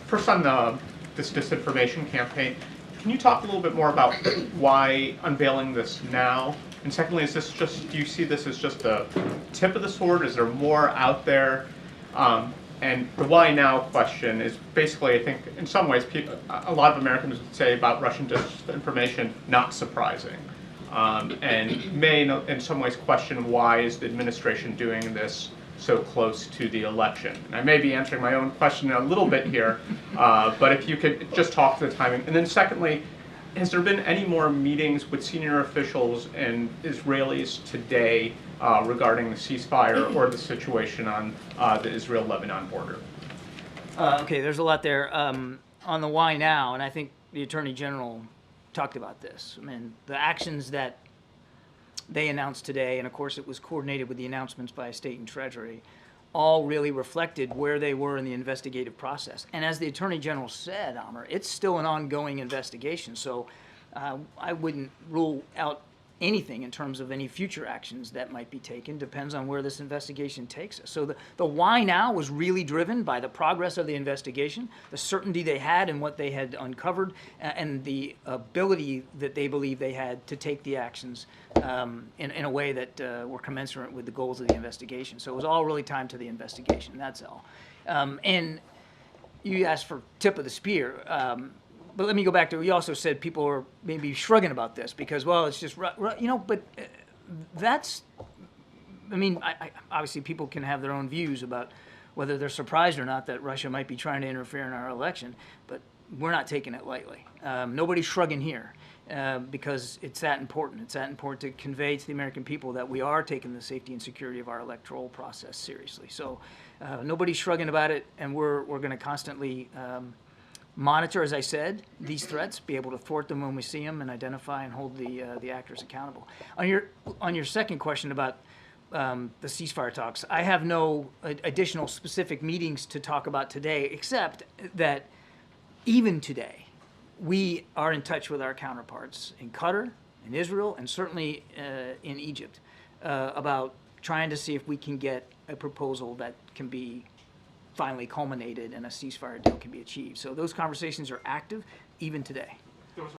first on this disinformation campaign, can you talk a little bit more about why unveiling this now? And secondly, is this just, do you see this as just the tip of the sword? Is there more out there? And the why now question is basically, I think, in some ways, a lot of Americans would say about Russian disinformation, not surprising. And may, in some ways, question why is the administration doing this so close to the election? And I may be answering my own question a little bit here, but if you could just talk to the timing. And then secondly, has there been any more meetings with senior officials and Israelis today regarding the ceasefire or the situation on the Israel-Lebanon border? Okay, there's a lot there. On the why now, and I think the Attorney General talked about this. I mean, the actions that they announced today, and of course it was coordinated with the announcements by State and Treasury, all really reflected where they were in the investigative process. And as the Attorney General said, Amr, it's still an ongoing investigation. So I wouldn't rule out anything in terms of any future actions that might be taken. Depends on where this investigation takes us. So the why now was really driven by the progress of the investigation, the certainty they had in what they had uncovered, and the ability that they believe they had to take the actions in a way that were commensurate with the goals of the investigation. So it was all really timed to the investigation, that's all. And you asked for tip of the spear. But let me go back to, you also said people are maybe shrugging about this because, well, it's just, you know, but that's, I mean, obviously people can have their own views about whether they're surprised or not that Russia might be trying to interfere in our election, but we're not taking it lightly. Nobody's shrugging here because it's that important. It's that important to convey to the American people that we are taking the safety and security of our electoral process seriously. So nobody's shrugging about it, and we're going to constantly monitor, as I said, these threats, be able to thwart them when we see them, and identify and hold the actors accountable. On your second question about the ceasefire talks, I have no additional specific meetings to talk about today, except that even today, we are in touch with our counterparts in Qatar, in Israel, and certainly in Egypt about trying to see if we can get a proposal that can be finally culminated and a ceasefire deal can be achieved. So those conversations are active even today.